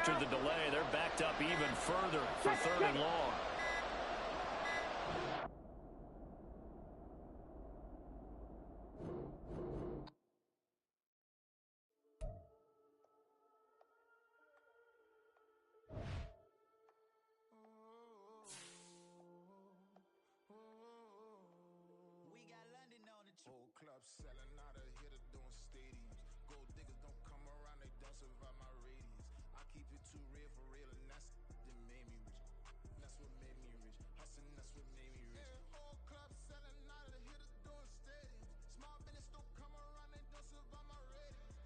after the delay. They're backed up even further for 3rd and long. Whole club selling out of here to doing stadiums. Gold diggers don't come around, they don't survive my radius. I keep it too real for real, and that's that made me rich. That's what made me rich. Hustling, that's what made me rich. Yeah, whole club selling out of here to doing stadiums. Small business don't come around, they don't survive my radius.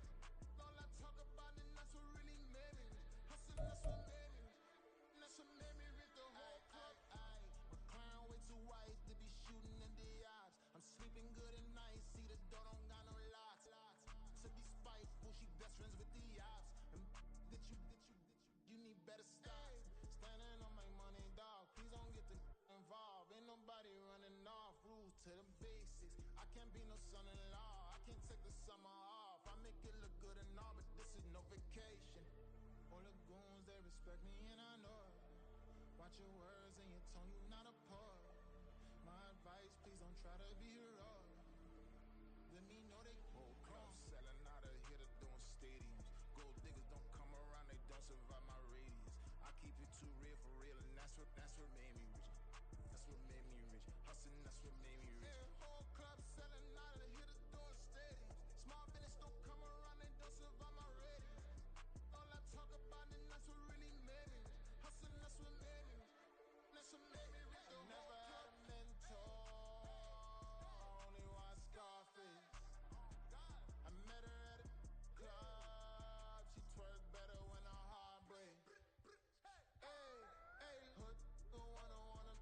All I talk about, and that's what really made me rich. Hustling, that's what made me rich. That's what made me rich. The whole club. My client way too white to be shooting in the eyes. I'm sleeping good at night, see the door don't got no locks. To be spiteful, she best friends with the ops. And you need better stocks. Standing on my money, dog. Please don't get involved. Ain't nobody running off. Rules to the basics. I can't be no son-in-law. I can't take the summer off. I make it look good and all, but this is no vacation. All the goons, they respect me and I know it. Watch your words and your tone, you not a poet. My advice, please don't try to be heroic. Let me know they whole club selling out of here to doing stadiums. Gold diggers don't come around, they don't survive my radius. I keep it too real for real, and that's what made me rich. That's what made me rich. Hustling, that's what made me rich. Yeah, whole club selling out of here to doing stadiums. Small business don't come around, they don't survive my radius. All I talk about, and that's what really made me rich. Hustling, that's what made me rich. That's what made me rich. I never had a mentor. Only watch Scarface. I met her at a club. She twerk better when her heart breaks. Hey, hood, wanna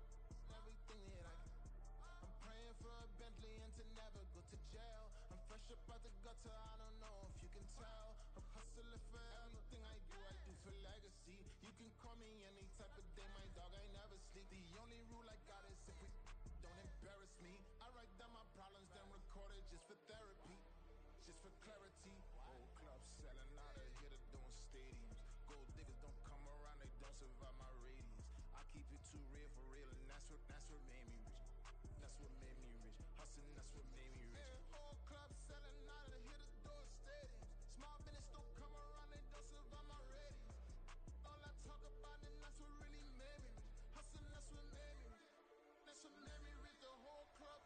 everything that I can. I'm praying for a Bentley and to never go to jail. I'm fresh up out the gutter, I don't know if you can tell. I'm hustling for everything I do for legacy. You can call me any type of day, my dog, I never sleep. The only rule I got is if we don't embarrass me. I write down my problems, then record it just for therapy. Just for clarity. Whole club selling out of here to doing stadiums. Gold diggers don't come around, they don't survive my radius. I keep it too real for real, and that's what made me rich. That's what made me rich. Hustling, that's what made me rich. Yeah, whole club selling out of here to doing stadiums. Small business don't come around, they don't survive my radius. All I talk about, and that's what really made me rich. Hustling, that's what made me rich. That's what made me rich. The whole club.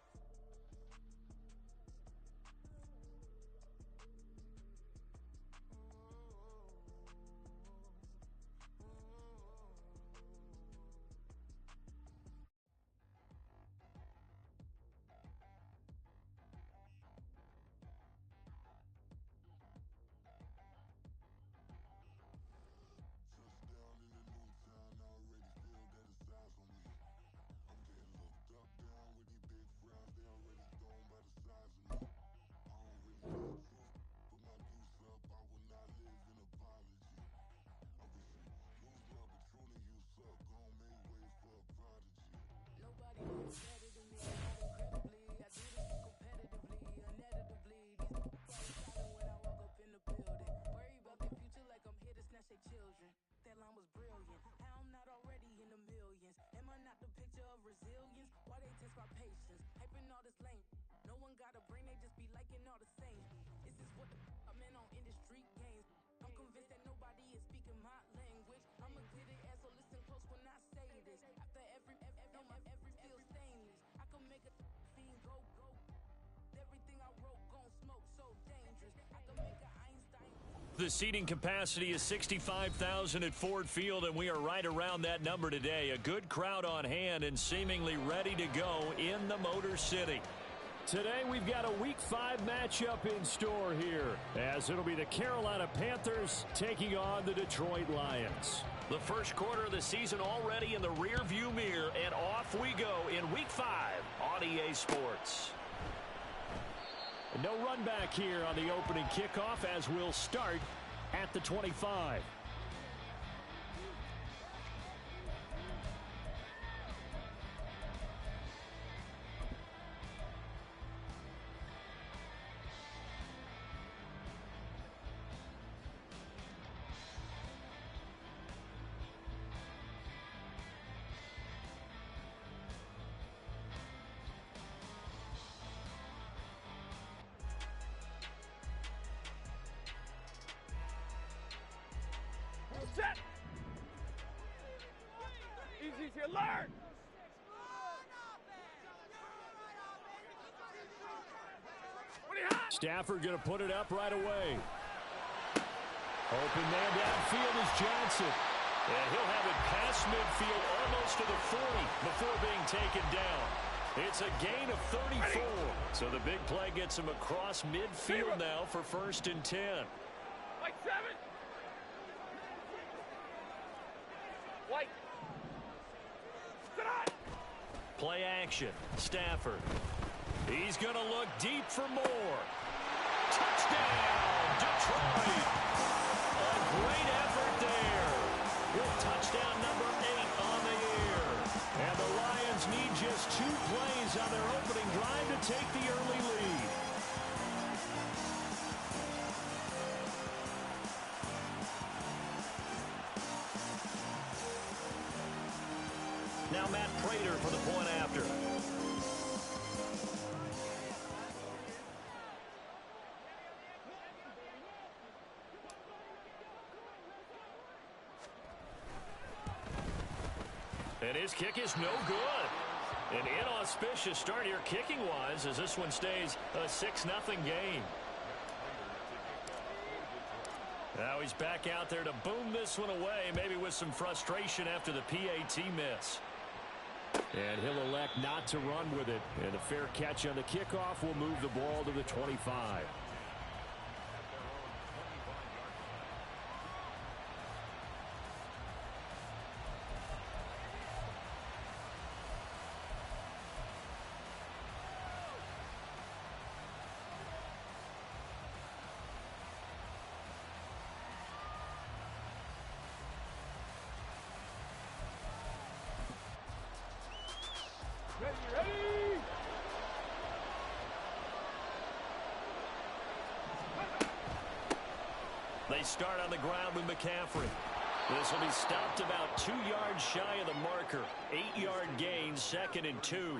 The seating capacity is 65,000 at Ford Field, and we are right around that number today. A good crowd on hand and seemingly ready to go in the Motor City. Today we've got a Week 5 matchup in store here, as it'll be the Carolina Panthers taking on the Detroit Lions. The first quarter of the season already in the rearview mirror, and off we go in Week 5 on EA Sports. No run back here on the opening kickoff, as we'll start at the 25. alert! Stafford going to put it up right away. Open man downfield is Johnson. And he'll have it past midfield almost to the 40 before being taken down. It's a gain of 34. So the big play gets him across midfield now for 1st and 10. White 7. White. Play action. Stafford. He's going to look deep for more. Touchdown, Detroit. A great effort there. With touchdown number 8 on the year. And the Lions need just 2 plays on their opening drive to take the early lead. Now Matt Prater for the point after. And his kick is no good. An inauspicious start here kicking-wise as this one stays a 6-0 game. Now he's back out there to boom this one away, maybe with some frustration after the PAT miss. And he'll elect not to run with it. And a fair catch on the kickoff will move the ball to the 25. Ready! They start on the ground with McCaffrey. This will be stopped about 2 yards shy of the marker. 8-yard gain, 2nd and 2.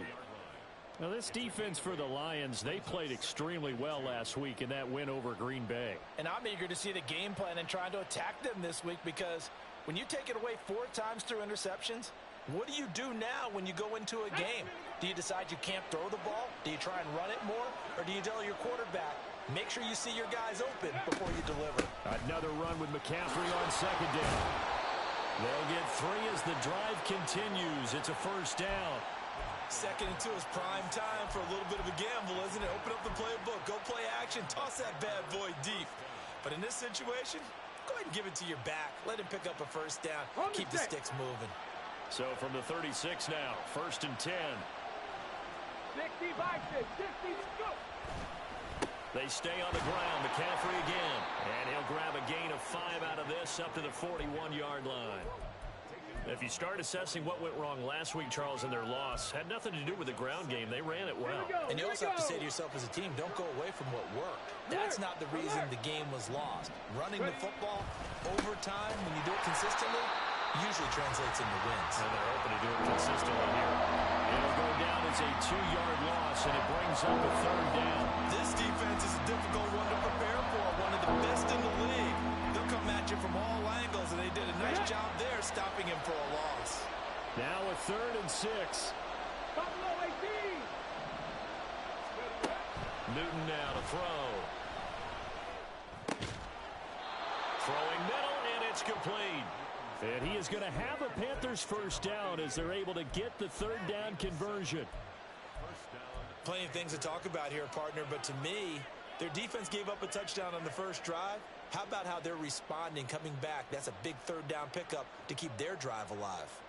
Now this defense for the Lions, they played extremely well last week in that win over Green Bay. And I'm eager to see the game plan and trying to attack them this week, because when you take it away 4 times through interceptions, what do you do now when you go into a game? Do you decide you can't throw the ball? Do you try and run it more? Or do you tell your quarterback, make sure you see your guys open before you deliver? Another run with McCaffrey on 2nd down. They'll get 3 as the drive continues. It's a 1st down. 2nd and 2 is prime time for a little bit of a gamble, isn't it? Open up the playbook, go play action, toss that bad boy deep. But in this situation, go ahead and give it to your back. Let him pick up a 1st down. Keep the sticks moving. So from the 36 now, 1st and 10. 60 by 60, go! They stay on the ground. McCaffrey again. And he'll grab a gain of 5 out of this up to the 41-yard line. If you start assessing what went wrong last week, Charles, in their loss, had nothing to do with the ground game. They ran it well. And you also have to say to yourself as a team, don't go away from what worked. That's not the reason the game was lost. Running the football over time, when you do it consistently, usually translates into wins. And they're hoping to do it consistently here. It'll go down as a 2-yard loss, and it brings up a 3rd down. This defense is a difficult one to prepare for, one of the best in the league. They'll come at you from all angles, and they did a nice job there stopping him for a loss. Now a 3rd and 6. Buffalo 18! Newton now to throw. Throwing middle, and it's complete. And he is going to have a Panthers 1st down as they're able to get the 3rd down conversion. Plenty of things to talk about here, partner, but to me, their defense gave up a touchdown on the 1st drive. How about how they're responding, coming back? That's a big 3rd down pickup to keep their drive alive.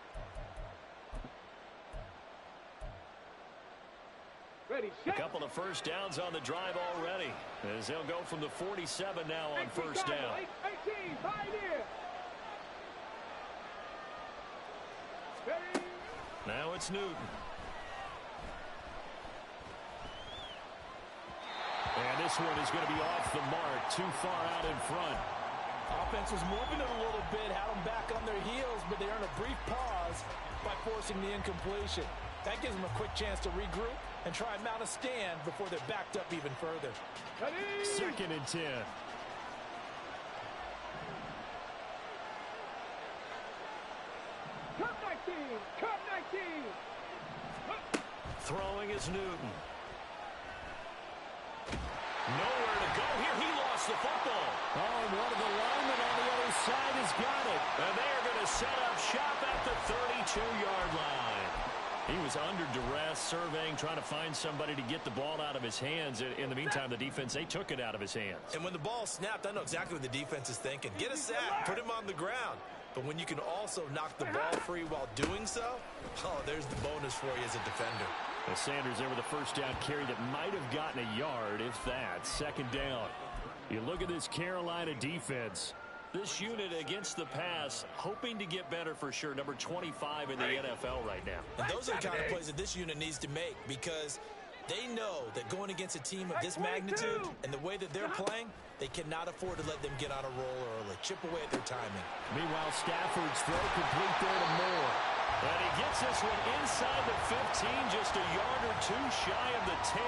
Ready, A couple of 1st downs on the drive already, as they'll go from the 47 now on 1st down. 18, pioneer! Ready? Now it's Newton. And this one is going to be off the mark, too far out in front. Offense was moving it a little bit, had them back on their heels, but they earned a brief pause by forcing the incompletion. That gives them a quick chance to regroup and try and mount a stand before they're backed up even further. Ready? 2nd and 10. Cut 19! Cut Throwing is Newton. Nowhere to go here. He lost the football. Oh, and one of the linemen on the other side has got it. And they are going to set up shop at the 32-yard line. He was under duress, surveying, trying to find somebody to get the ball out of his hands. In the meantime, the defense, they took it out of his hands. And when the ball snapped, I know exactly what the defense is thinking. Get a sack, put him on the ground. But when you can also knock the ball free while doing so, oh, there's the bonus for you as a defender. The Sanders there with a first down carry that might have gotten a yard, if that. Second down. You look at this Carolina defense. This unit against the pass, hoping to get better for sure. Number 25 in the NFL right now. And those are the kind of plays that this unit needs to make, because they know that going against a team of this magnitude and the way that they're playing, they cannot afford to let them get on a roll early. Chip away at their timing. Meanwhile, Stafford's throw complete there to Moore. And he gets this one inside the 15, just a yard or two shy of the 10.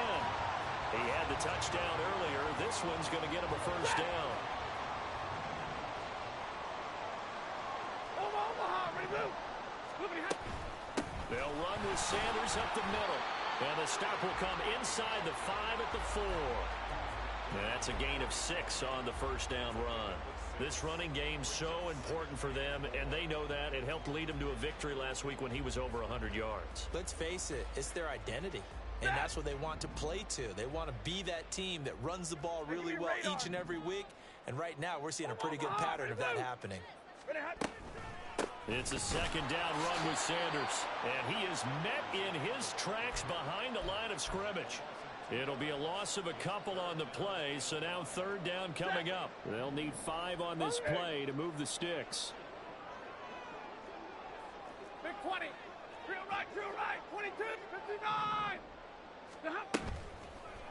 He had the touchdown earlier. This one's going to get him a first down. They'll run with Sanders up the middle. And the stop will come inside the 5 at the 4. And that's a gain of 6 on the first down run. This running game so important for them, and they know that. It helped lead them to a victory last week when he was over 100 yards. Let's face it, it's their identity. And that's what they want to play to. They want to be that team that runs the ball really well each and every week. And right now, we're seeing a pretty good pattern of that happening. It's a second down run with Sanders. And he is met in his tracks behind the line of scrimmage. It'll be a loss of a couple on the play, so now third down coming up. They'll need 5 on this play to move the sticks. Big 20. Real right, 22, 59.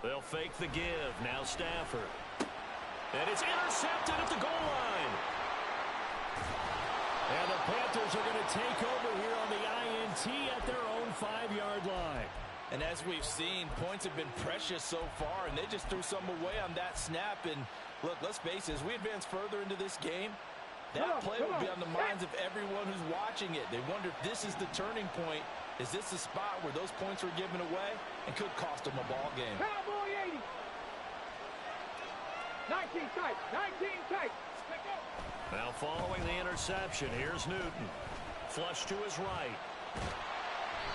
They'll fake the give. Now Stafford. And it's intercepted at the goal line. And the Panthers are going to take over here on the INT at their own 5-yard line. And as we've seen, points have been precious so far, and they just threw some away on that snap. And look, let's face it, as we advance further into this game, that play will be on the minds of everyone who's watching it. They wonder if this is the turning point. Is this the spot where those points were given away and could cost them a ball game? Cowboy 80. 19 tight, 19 tight. Now following the interception, here's Newton. Flush to his right.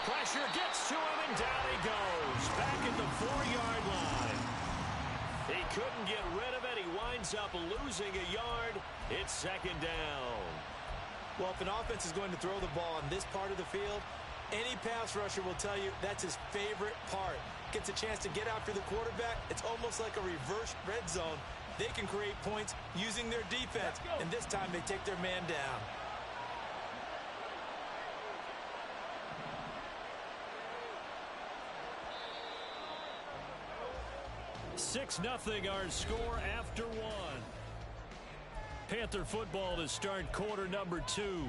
Pressure gets to him, and down he goes. Back at the 4-yard line. He couldn't get rid of it. He winds up losing a yard. It's second down. Well, if an offense is going to throw the ball on this part of the field, any pass rusher will tell you that's his favorite part. Gets a chance to get after the quarterback. It's almost like a reverse red zone. They can create points using their defense, and this time they take their man down. 6-0 our score after 1. Panther football to start quarter number 2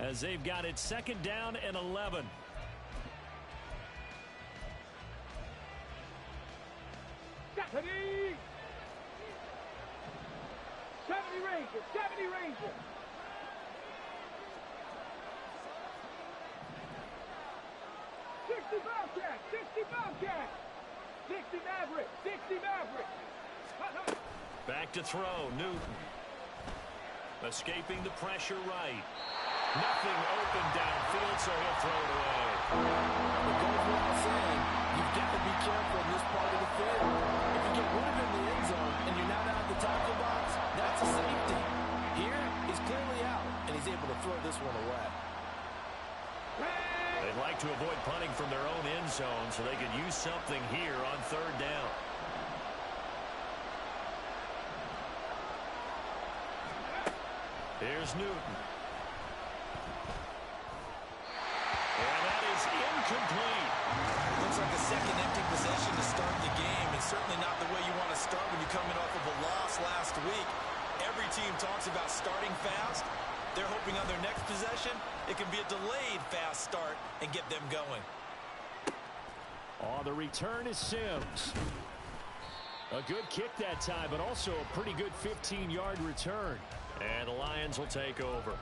as they've got it second down and 11. Stephanie! 70 Rangers, 70 Rangers. Bobcat, 60 Bobcat. 60 Maverick, 60 Maverick. Back to throw, Newton. Escaping the pressure right. Nothing open downfield, so he'll throw it away. It goes without saying, you've got to be careful in this part of the field. If you get rid of it in the end zone and you're not out of the tackle box, that's a safety. Here, he's clearly out, and he's able to throw this one away. They'd like to avoid punting from their own end zone so they could use something here on third down. Here's Newton. And that is incomplete. Looks like a second empty possession to start the game, and certainly not the way you want to start when you're coming off of a loss last week. Every team talks about starting fast. They're hoping on their next possession, it can be a delayed fast start and get them going. On the return is Sims. A good kick that time, but also a pretty good 15-yard return. And the Lions will take over.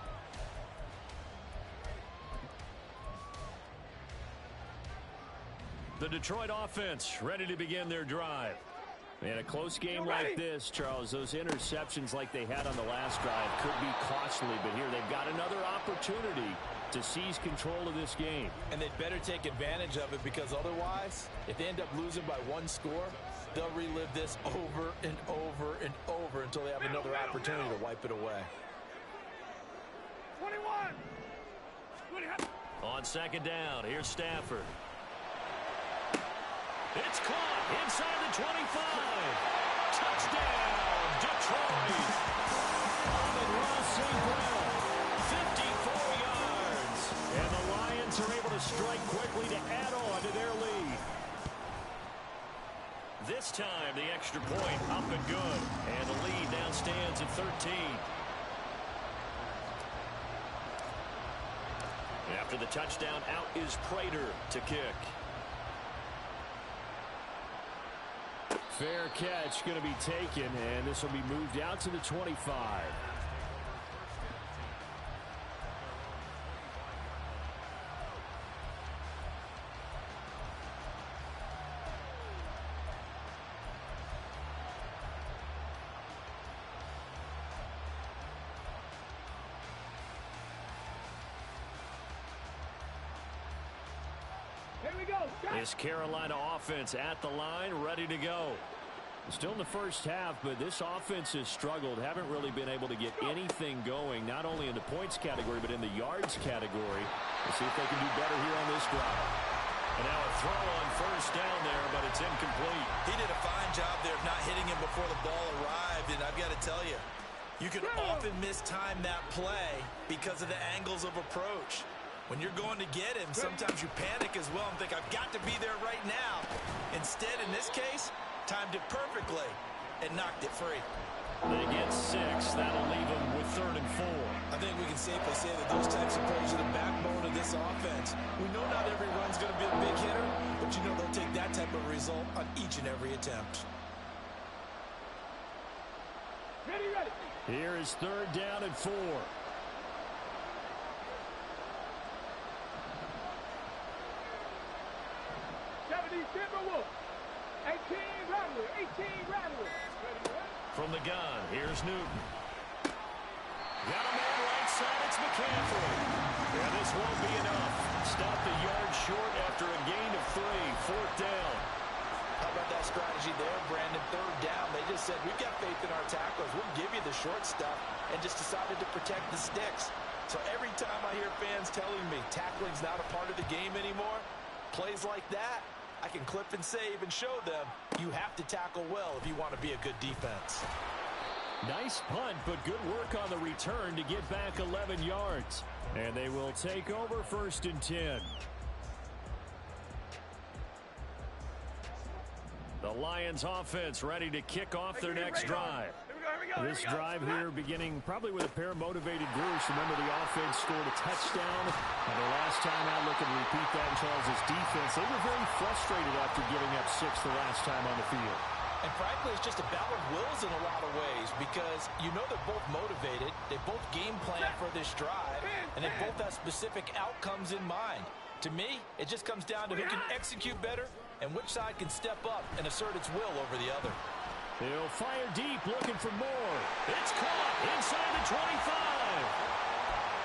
The Detroit offense ready to begin their drive. In a close game like this, Charles, those interceptions like they had on the last drive could be costly, but here they've got another opportunity to seize control of this game. And they'd better take advantage of it, because otherwise, if they end up losing by one score, they'll relive this over and over and over until they have another opportunity to wipe it away. 21. On second down, here's Stafford. It's caught inside the 25. Touchdown, Detroit. Amon-Ra St. Brown, 54 yards. And the Lions are able to strike quickly to add on to their lead. This time, the extra point up and good. And the lead now stands at 13. After the touchdown, out is Prater to kick. Fair catch going to be taken, and this will be moved out to the 25. Here we go. This Carolina offense at the line, ready to go. Still in the first half, but this offense has struggled. Haven't really been able to get anything going, not only in the points category, but in the yards category. We'll see if they can do better here on this drive. And now a throw on first down there, but it's incomplete. He did a fine job there of not hitting him before the ball arrived, and I've got to tell you, you can often mistime that play because of the angles of approach. When you're going to get him, sometimes you panic as well and think, I've got to be there right now. Instead, in this case, timed it perfectly and knocked it free. They get 6. That'll leave them with 3rd and 4. I think we can safely say that those types of plays are the backbone of this offense. We know not every run's going to be a big hitter, but you know they'll take that type of result on each and every attempt. Ready. Here is 3rd down and 4. 70 Timberwolves. 18 Rattlers. From the gun, here's Newton. Got a man right side, it's McCaffrey. Yeah, this won't be enough. Stopped a yard short after a gain of 3. 4th down. How about that strategy there, Brandon? 3rd down. They just said, we've got faith in our tacklers. We'll give you the short stuff, and just decided to protect the sticks. So every time I hear fans telling me tackling's not a part of the game anymore, plays like that, I can clip and save and show them you have to tackle well if you want to be a good defense. Nice punt, but good work on the return to get back 11 yards. And they will take over 1st and 10. The Lions offense ready to kick off their next drive. This drive here beginning probably with a pair of motivated groups. Remember, the offense scored a touchdown. And the last time out, looking to repeat that in Charles' defense. They were very frustrated after giving up 6 the last time on the field. And frankly, it's just a battle of wills in a lot of ways, because you know they're both motivated. They both game plan for this drive, and they both have specific outcomes in mind. To me, it just comes down to who can execute better and which side can step up and assert its will over the other. He'll fire deep, looking for more. It's caught inside the 25.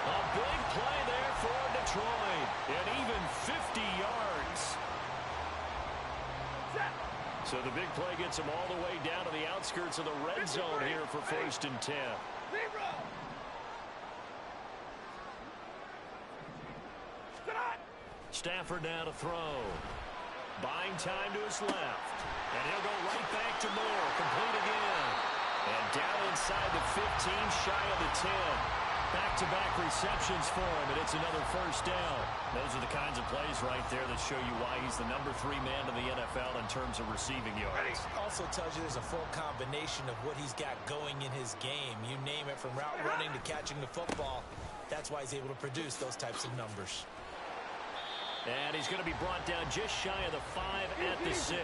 A big play there for Detroit. And even 50 yards. So the big play gets them all the way down to the outskirts of the red zone here for 1st and 10. Stafford now to throw. Buying time to his left. And he'll go right back to Moore. Complete again. And down inside the 15, shy of the 10. Back-to-back receptions for him, and it's another 1st down. Those are the kinds of plays right there that show you why he's the number 3 man in the NFL in terms of receiving yards. Also tells you there's a full combination of what he's got going in his game. You name it, from route running to catching the football. That's why he's able to produce those types of numbers. And he's going to be brought down just shy of the 5 at the 6.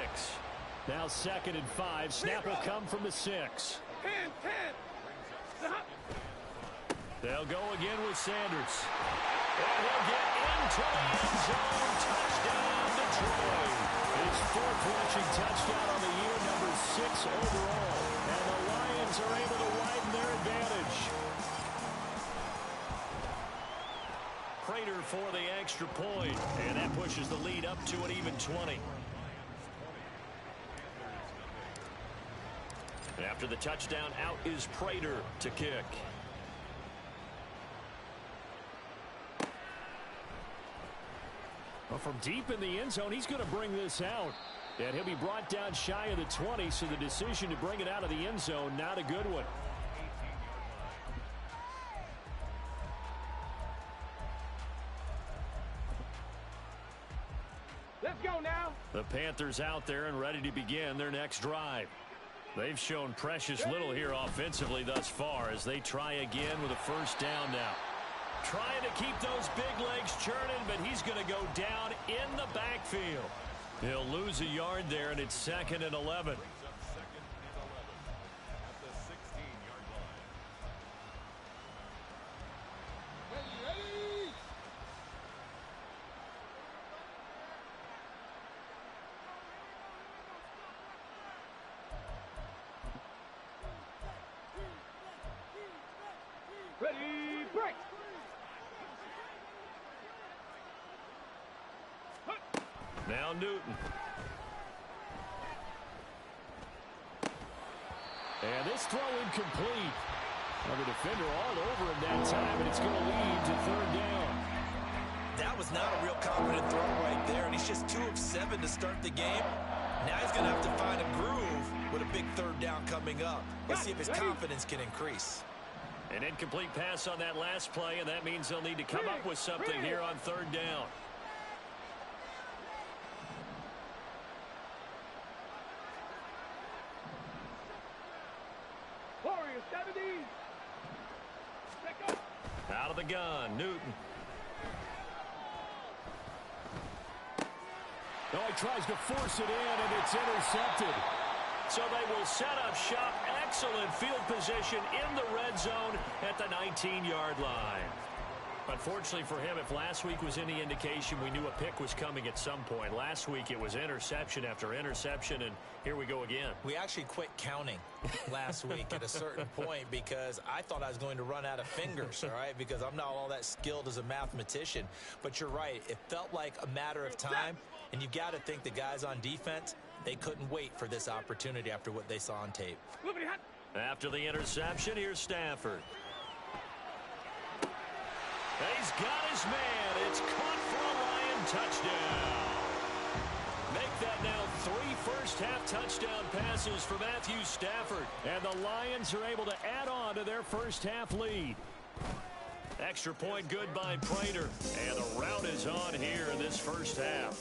Now 2nd and 5. Snap will come from the 6. 10. They'll go again with Sanders. And he'll get into the end zone. Touchdown, Detroit. His fourth rushing touchdown on the year, number 6 overall. And the Lions are able to widen their advantage. Prater for the extra point, and that pushes the lead up to an even 20. After the touchdown, out is Prater to kick. Well, from deep in the end zone, he's going to bring this out. And he'll be brought down shy of the 20, so the decision to bring it out of the end zone, not a good one. Let's go now. The Panthers out there and ready to begin their next drive. They've shown precious little here offensively thus far as they try again with a first down now. Trying to keep those big legs churning, but he's going to go down in the backfield. He'll lose a yard there, and it's 2nd and 11. Ready, break. Now Newton. And this throw incomplete. Well, the defender all over him that time, and it's going to lead to 3rd down. That was not a real confident throw right there, and he's just 2 of 7 to start the game. Now he's going to have to find a groove with a big 3rd down coming up. Let's see if his confidence can increase. An incomplete pass on that last play, and that means they'll need to come up with something here on 3rd down. Warriors 70. Out of the gun, Newton. Oh, he tries to force it in, and it's intercepted. So they will set up shop. Excellent field position in the red zone at the 19-yard line. Unfortunately for him, if last week was any indication, we knew a pick was coming at some point. Last week it was interception after interception, and here we go again. We actually quit counting last week at a certain point because I thought I was going to run out of fingers, all right, because I'm not all that skilled as a mathematician. But you're right. It felt like a matter of time, and you've got to think the guys on defense, they couldn't wait for this opportunity after what they saw on tape. After the interception, here's Stafford. He's got his man. It's caught for a Lion touchdown. Make that now 3 first-half touchdown passes for Matthew Stafford. And the Lions are able to add on to their first-half lead. Extra point good by Prater. And the rout is on here in this first half.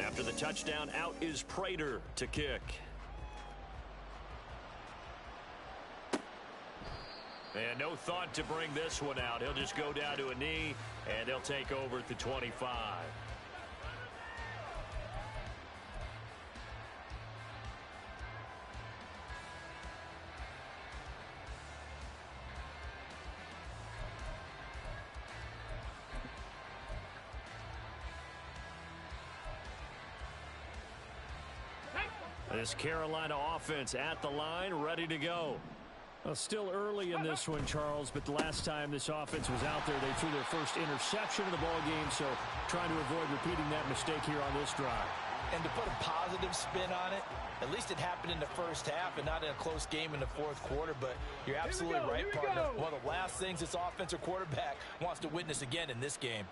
After the touchdown, out is Prater to kick. And no thought to bring this one out. He'll just go down to a knee, and they'll take over at the 25. This Carolina offense at the line, ready to go. Well, still early in this one, Charles, but the last time this offense was out there, they threw their first interception of the ball game, so trying to avoid repeating that mistake here on this drive. And to put a positive spin on it, at least it happened in the first half and not in a close game in the fourth quarter, but you're absolutely right, partner. One of the last things this offensive quarterback wants to witness again in this game.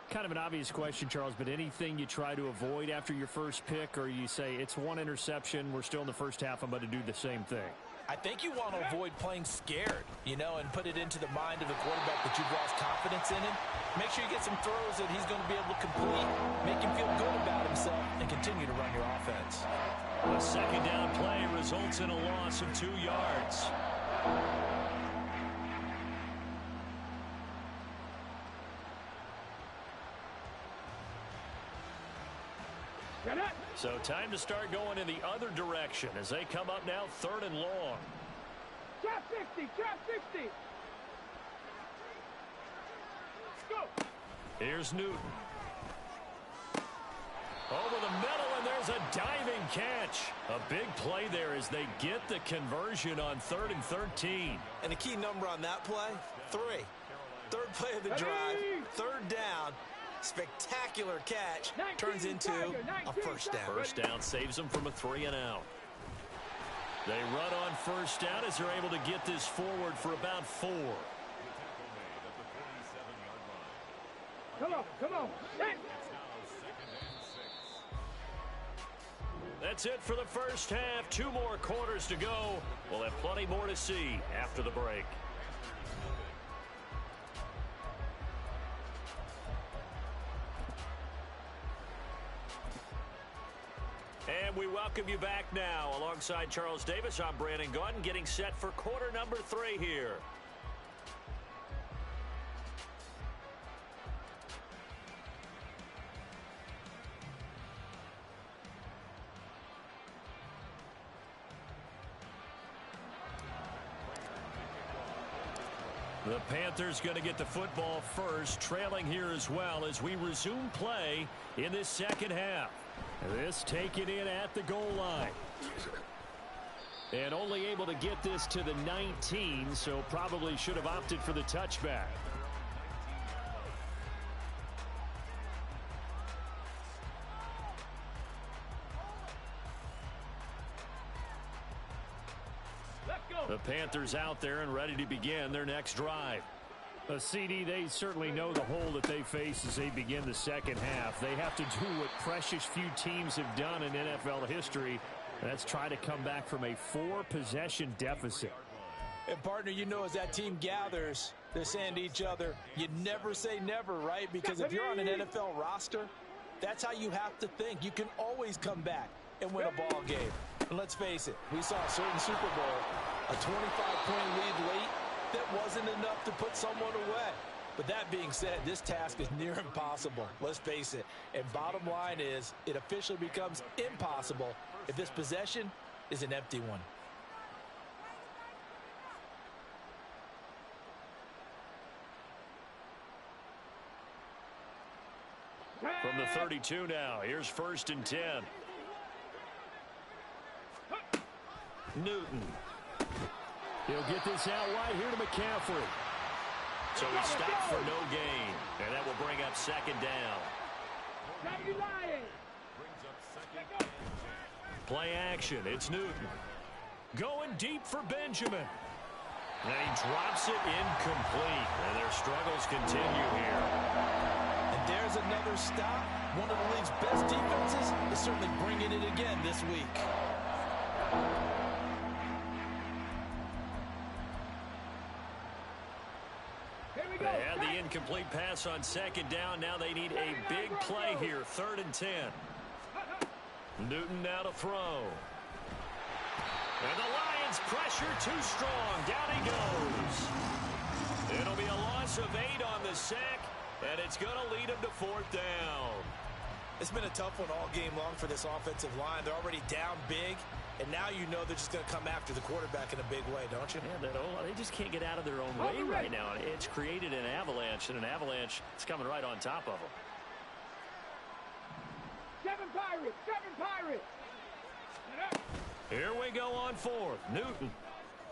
Kind of an obvious question, Charles, but anything you try to avoid after your first pick, or you say it's one interception, we're still in the first half, I'm going to do the same thing? I think you want to avoid playing scared, you know, and put it into the mind of the quarterback that you've lost confidence in him. Make sure you get some throws that he's going to be able to complete, make him feel good about himself, and continue to run your offense. A second down play results in a loss of 2 yards. So time to start going in the other direction as they come up now 3rd and long. Trap 60, trap 60. Go. Here's Newton. Over the middle, and there's a diving catch. A big play there as they get the conversion on 3rd and 13. And the key number on that play, 3. 3rd play of the drive, 3rd down. Spectacular catch turns into a first down. First down saves them from a 3 and out. They run on first down as they're able to get this forward for about 4. Come on, come on. Hey. That's it for the first half. 2 more quarters to go. We'll have plenty more to see after the break. And we welcome you back now. Alongside Charles Davis, I'm Brandon Gaudin, getting set for quarter number 3 here. The Panthers going to get the football first, trailing here as well as we resume play in this second half. This taken in at the goal line. And only able to get this to the 19, so probably should have opted for the touchback. The Panthers out there and ready to begin their next drive. A CD, they certainly know the hole that they face as they begin the second half. They have to do what precious few teams have done in NFL history. That's try to come back from a 4-possession deficit. And, partner, you know, as that team gathers, they're saying to each other, you never say never, right? Because if you're on an NFL roster, that's how you have to think. You can always come back and win a ball game. And let's face it, we saw a certain Super Bowl, a 25-point lead late, that wasn't enough to put someone away. But that being said, this task is near impossible. Let's face it. And bottom line is, it officially becomes impossible if this possession is an empty one. From the 32 now, here's 1st and 10. Newton. He'll get this out wide here to McCaffrey. So he stopped for no gain. And that will bring up 2nd down. Play action. It's Newton. Going deep for Benjamin. And he drops it incomplete. And their struggles continue here. And there's another stop. One of the league's best defenses is certainly bringing it again this week. They had the incomplete pass on 2nd down. Now they need a big play here. 3rd and 10. Newton now to throw. And the Lions pressure too strong. Down he goes. It'll be a loss of 8 on the sack, and it's going to lead him to 4th down. It's been a tough one all game long for this offensive line. They're already down big, and now you know they're just going to come after the quarterback in a big way, don't you? Yeah, they just can't get out of their own way right now. It's created an avalanche, and an avalanche is coming right on top of them. 7 Pirates, 7 Pirates. Here we go on 4th. Newton.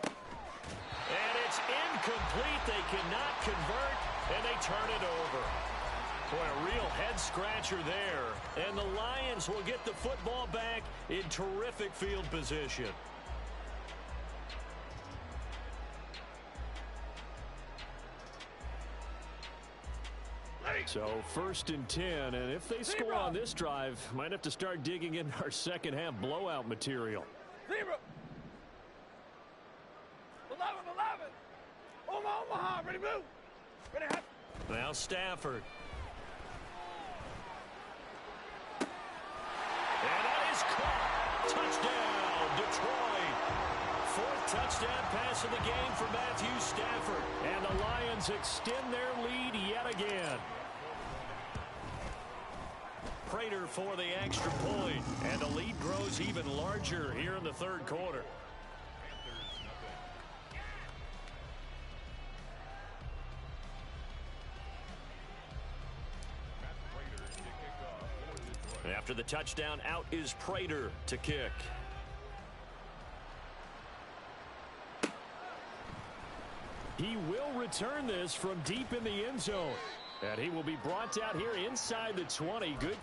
And it's incomplete. They cannot convert, and they turn it over. Boy, a real head-scratcher there. And the Lions will get the football back in terrific field position. So 1st and 10, and if they score on this drive, might have to start digging in our second half blowout material. 0. 11. Omaha, ready move. Ready hot. Now Stafford. And that is caught. Touchdown, Detroit. 4th touchdown pass of the game for Matthew Stafford. And the Lions extend their lead yet again. Prater for the extra point. And the lead grows even larger here in the third quarter. After the touchdown, out is Prater to kick. He will return this from deep in the end zone. And he will be brought down here inside the 20. Good.